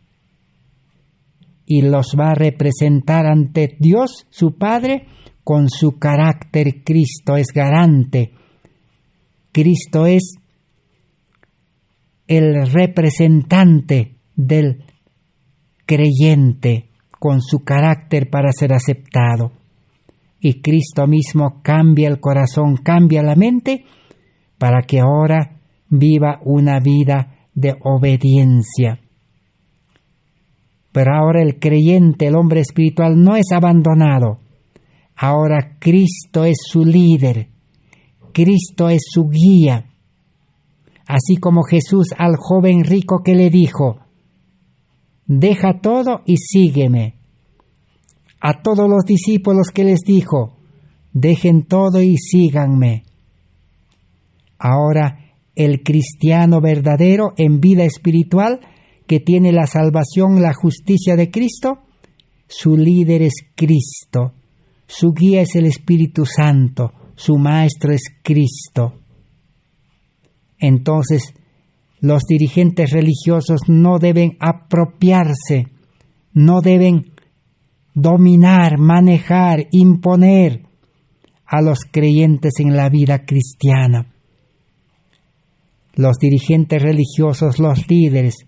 y los va a representar ante Dios, su Padre, con su carácter. Cristo es garante. Cristo es el representante del creyente con su carácter para ser aceptado. Y Cristo mismo cambia el corazón, cambia la mente para que ahora viva una vida de obediencia. Pero ahora el creyente, el hombre espiritual, no es abandonado. Ahora Cristo es su líder, Cristo es su guía. Así como Jesús al joven rico que le dijo: deja todo y sígueme. A todos los discípulos que les dijo: dejen todo y síganme. Ahora el cristiano verdadero en vida espiritual, que tiene la salvación, la justicia de Cristo, su líder es Cristo, su guía es el Espíritu Santo, su maestro es Cristo. Entonces, los dirigentes religiosos no deben apropiarse, no deben dominar, manejar, imponer a los creyentes en la vida cristiana. Los dirigentes religiosos, los líderes,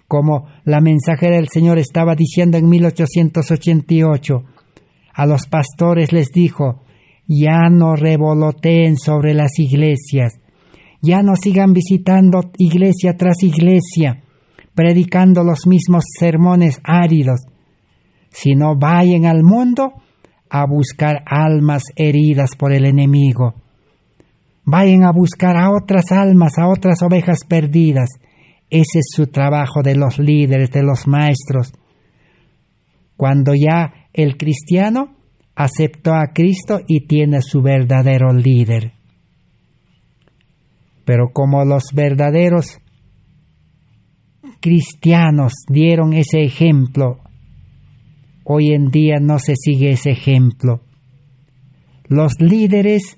como la mensajera del Señor estaba diciendo en 1888, a los pastores les dijo: ya no revoloteen sobre las iglesias, ya no sigan visitando iglesia tras iglesia, predicando los mismos sermones áridos, sino vayan al mundo a buscar almas heridas por el enemigo. Vayan a buscar a otras almas, a otras ovejas perdidas. Ese es su trabajo de los líderes, de los maestros. Cuando ya el cristiano aceptó a Cristo y tiene su verdadero líder. Pero como los verdaderos cristianos dieron ese ejemplo, hoy en día no se sigue ese ejemplo. Los líderes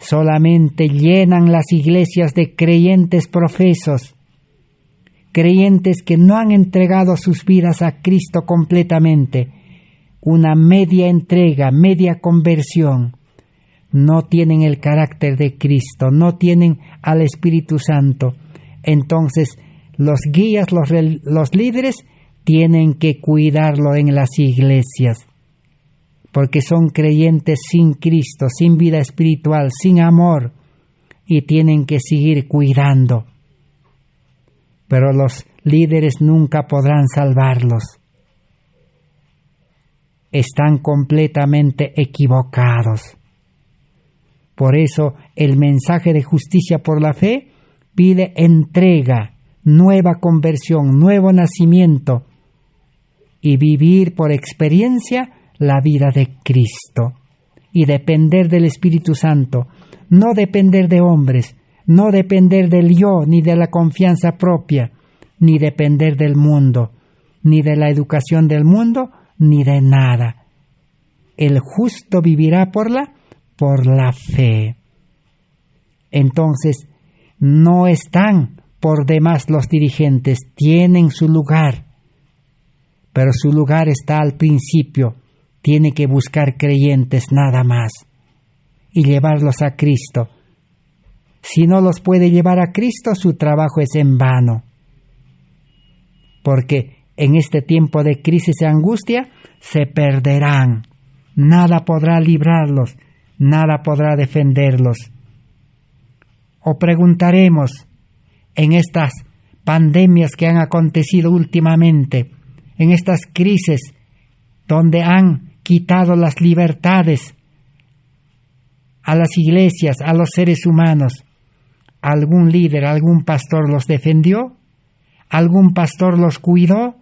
solamente llenan las iglesias de creyentes profesos, creyentes que no han entregado sus vidas a Cristo completamente, una media entrega, media conversión. No tienen el carácter de Cristo, no tienen al Espíritu Santo. Entonces, los guías, los líderes, tienen que cuidarlo en las iglesias, porque son creyentes sin Cristo, sin vida espiritual, sin amor, y tienen que seguir cuidando. Pero los líderes nunca podrán salvarlos. Están completamente equivocados. Por eso el mensaje de justicia por la fe pide entrega, nueva conversión, nuevo nacimiento y vivir por experiencia la vida de Cristo y depender del Espíritu Santo, no depender de hombres, no depender del yo, ni de la confianza propia, ni depender del mundo, ni de la educación del mundo, ni de nada. El justo vivirá por la fe. Entonces, no están por demás los dirigentes, tienen su lugar, pero su lugar está al principio. Tiene que buscar creyentes nada más y llevarlos a Cristo. Si no los puede llevar a Cristo, su trabajo es en vano, porque en este tiempo de crisis y angustia se perderán. Nada podrá librarlos, nada podrá defenderlos. O preguntaremos, en estas pandemias que han acontecido últimamente, en estas crisis donde han quitado las libertades a las iglesias, a los seres humanos, ¿algún líder, algún pastor los defendió? ¿Algún pastor los cuidó?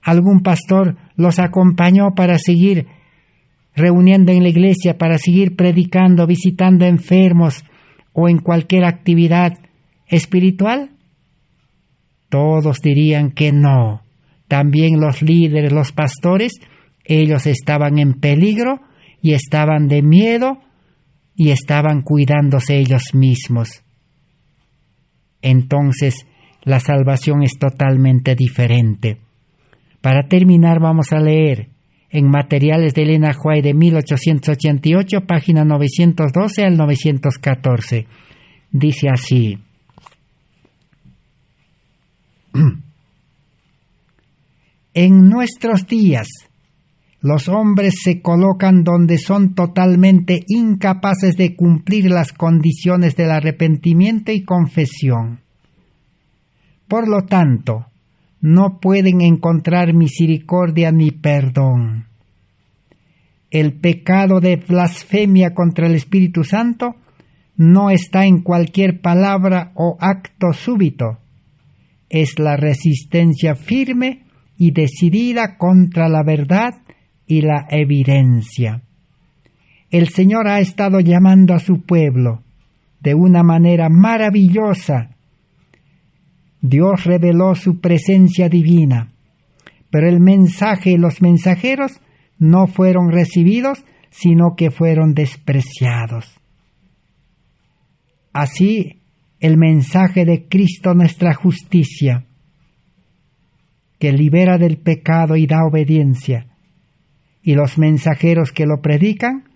¿Algún pastor los acompañó para seguir reuniendo en la iglesia para seguir predicando, visitando enfermos o en cualquier actividad espiritual? Todos dirían que no. También los líderes, los pastores, ellos estaban en peligro y estaban de miedo y estaban cuidándose ellos mismos. Entonces, la salvación es totalmente diferente. Para terminar, vamos a leer en Materiales de Elena White de 1888, página 912 al 914. Dice así: en nuestros días, los hombres se colocan donde son totalmente incapaces de cumplir las condiciones del arrepentimiento y confesión. Por lo tanto, no pueden encontrar misericordia ni perdón. El pecado de blasfemia contra el Espíritu Santo no está en cualquier palabra o acto súbito. Es la resistencia firme y decidida contra la verdad y la evidencia. El Señor ha estado llamando a su pueblo de una manera maravillosa. Dios reveló su presencia divina, pero el mensaje y los mensajeros no fueron recibidos, sino que fueron despreciados. Así, el mensaje de Cristo, nuestra justicia, que libera del pecado y da obediencia, y los mensajeros que lo predican,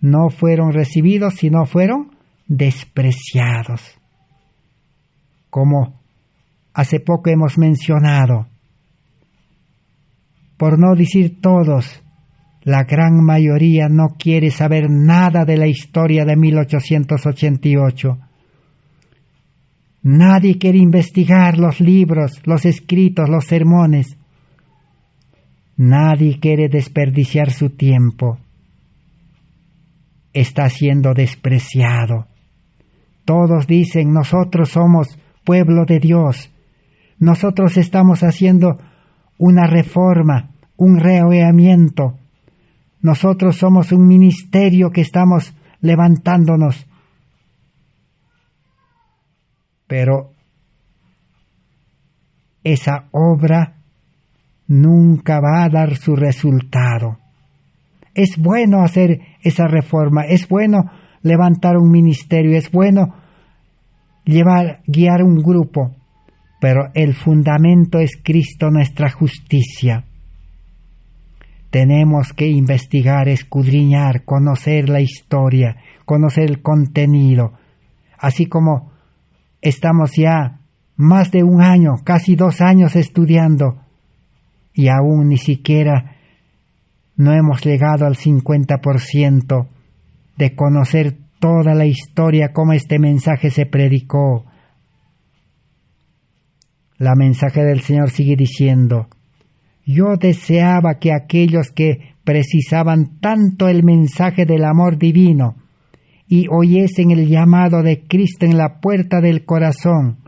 no fueron recibidos, sino fueron despreciados. Como hace poco hemos mencionado, por no decir todos, la gran mayoría no quiere saber nada de la historia de 1888. Nadie quiere investigar los libros, los escritos, los sermones. Nadie quiere desperdiciar su tiempo. Está siendo despreciado. Todos dicen, nosotros somos pueblo de Dios. Nosotros estamos haciendo una reforma, un reavivamiento. Nosotros somos un ministerio que estamos levantándonos. Pero esa obra nunca va a dar su resultado. Es bueno hacer esa reforma, es bueno levantar un ministerio, es bueno guiar un grupo, pero el fundamento es Cristo, nuestra justicia. Tenemos que investigar, escudriñar, conocer la historia, conocer el contenido, así como estamos ya más de un año, casi 2 años estudiando, y aún ni siquiera no hemos llegado al 50% de conocer toda la historia, cómo este mensaje se predicó. La mensaje del Señor sigue diciendo: yo deseaba que aquellos que precisaban tanto el mensaje del amor divino y oyesen el llamado de Cristo en la puerta del corazón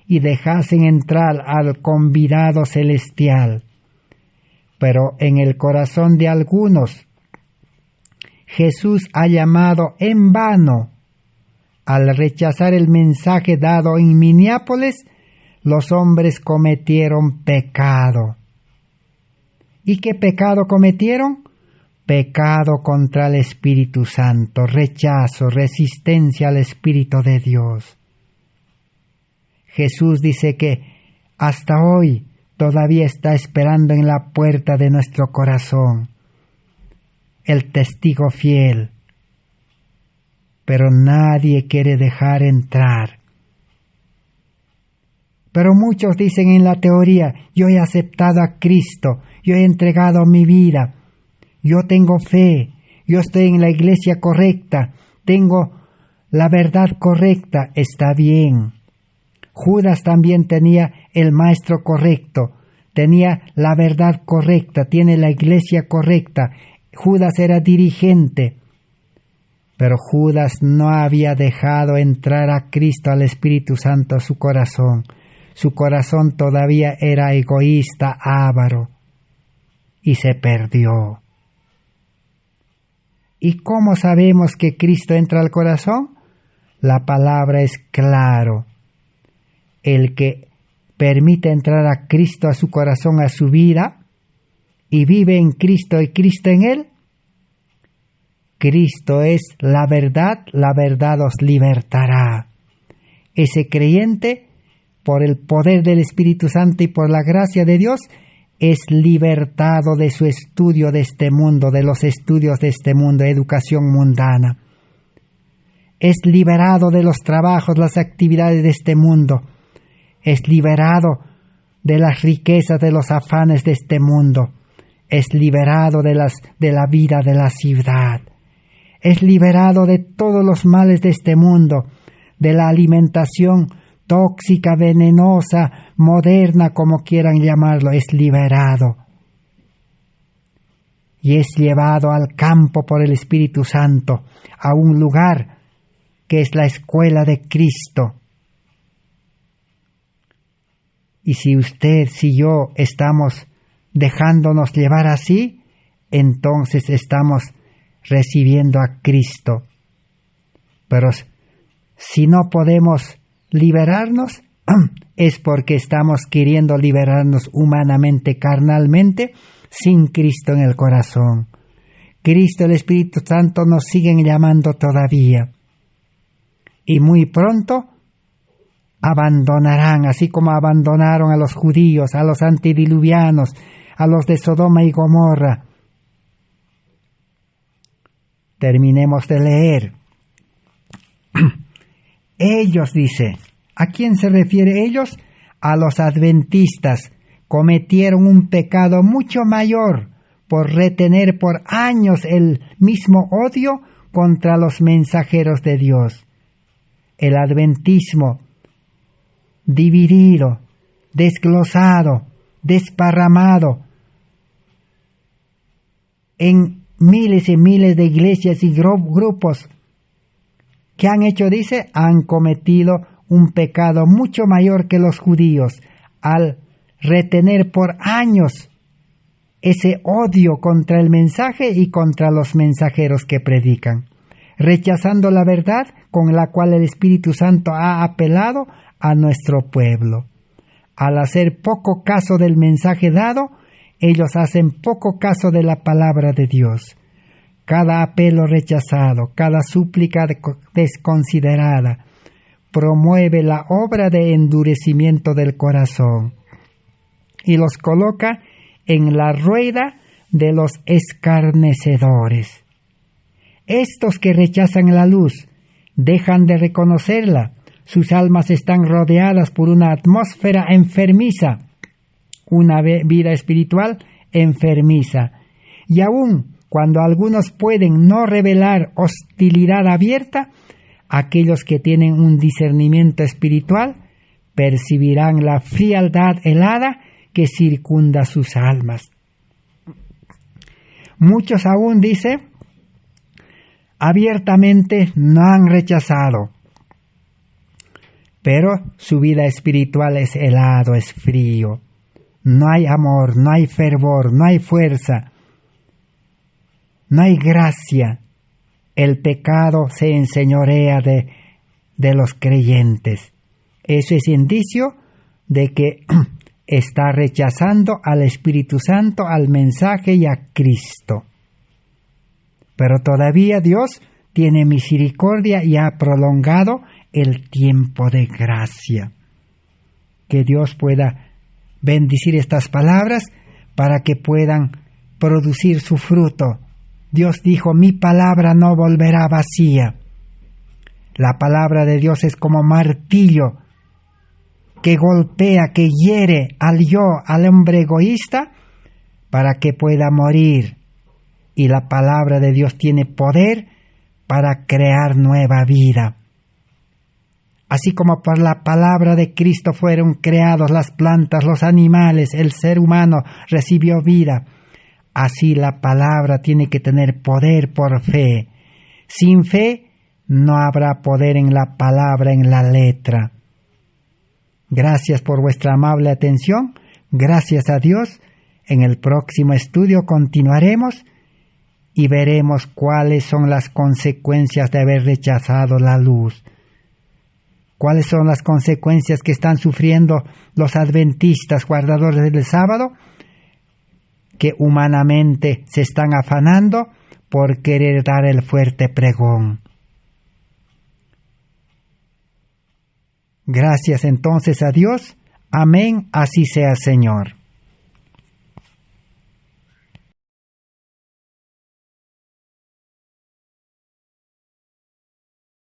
y dejasen entrar al convidado celestial. Pero en el corazón de algunos, Jesús ha llamado en vano. Al rechazar el mensaje dado en Minneapolis, los hombres cometieron pecado. ¿Y qué pecado cometieron? Pecado contra el Espíritu Santo, rechazo, resistencia al Espíritu de Dios. Jesús dice que hasta hoy todavía está esperando en la puerta de nuestro corazón el testigo fiel, pero nadie quiere dejar entrar. Pero muchos dicen en la teoría: yo he aceptado a Cristo, yo he entregado mi vida, yo tengo fe, yo estoy en la iglesia correcta, tengo la verdad correcta. Está bien. Judas también tenía el maestro correcto, tenía la verdad correcta, tiene la iglesia correcta. Judas era dirigente, pero Judas no había dejado entrar a Cristo, al Espíritu Santo, a su corazón. Su corazón todavía era egoísta, avaro, y se perdió. ¿Y cómo sabemos que Cristo entra al corazón? La palabra es claro. El que permite entrar a Cristo a su corazón, a su vida, y vive en Cristo y Cristo en él, Cristo es la verdad os libertará. Ese creyente, por el poder del Espíritu Santo y por la gracia de Dios, es libertado de su estudio de este mundo, de los estudios de este mundo, educación mundana. Es liberado de los trabajos, las actividades de este mundo. Es liberado de las riquezas, de los afanes de este mundo. Es liberado de la vida de la ciudad. Es liberado de todos los males de este mundo, de la alimentación tóxica, venenosa, moderna, como quieran llamarlo. Es liberado. Y es llevado al campo por el Espíritu Santo, a un lugar que es la escuela de Cristo. Y si usted, si yo estamos dejándonos llevar así, entonces estamos recibiendo a Cristo. Pero si no podemos liberarnos, es porque estamos queriendo liberarnos humanamente, carnalmente, sin Cristo en el corazón. Cristo, el Espíritu Santo nos siguen llamando todavía. Y muy pronto abandonarán, así como abandonaron a los judíos, a los antidiluvianos, a los de Sodoma y Gomorra. Terminemos de leer. Ellos, dice, ¿a quién se refiere ellos? A los adventistas. Cometieron un pecado mucho mayor por retener por años el mismo odio contra los mensajeros de Dios. El adventismo dividido, desglosado, desparramado en miles y miles de iglesias y grupos. ¿Qué han hecho? Dice, han cometido un pecado mucho mayor que los judíos al retener por años ese odio contra el mensaje y contra los mensajeros que predican, rechazando la verdad con la cual el Espíritu Santo ha apelado a nuestro pueblo. Al hacer poco caso del mensaje dado, ellos hacen poco caso de la palabra de Dios. Cada apelo rechazado, cada súplica desconsiderada, promueve la obra de endurecimiento del corazón y los coloca en la rueda de los escarnecedores. Estos que rechazan la luz dejan de reconocerla. Sus almas están rodeadas por una atmósfera enfermiza, una vida espiritual enfermiza. Y aun cuando algunos pueden no revelar hostilidad abierta, aquellos que tienen un discernimiento espiritual percibirán la frialdad helada que circunda sus almas. Muchos aún, dice, abiertamente no han rechazado, pero su vida espiritual es helado, es frío. No hay amor, no hay fervor, no hay fuerza, no hay gracia. El pecado se enseñorea de los creyentes. Eso es indicio de que está rechazando al Espíritu Santo, al mensaje y a Cristo. Pero todavía Dios tiene misericordia y ha prolongado el tiempo de gracia. Que Dios pueda bendecir estas palabras para que puedan producir su fruto. Dios dijo, mi palabra no volverá vacía. La palabra de Dios es como martillo que golpea, que hiere al yo, al hombre egoísta, para que pueda morir. Y la palabra de Dios tiene poder para crear nueva vida. Así como por la palabra de Cristo fueron creados las plantas, los animales, el ser humano recibió vida. Así la palabra tiene que tener poder por fe. Sin fe no habrá poder en la palabra, en la letra. Gracias por vuestra amable atención. Gracias a Dios. En el próximo estudio continuaremos y veremos cuáles son las consecuencias de haber rechazado la luz. ¿Cuáles son las consecuencias que están sufriendo los adventistas guardadores del sábado? Que humanamente se están afanando por querer dar el fuerte pregón. Gracias entonces a Dios. Amén, así sea, Señor.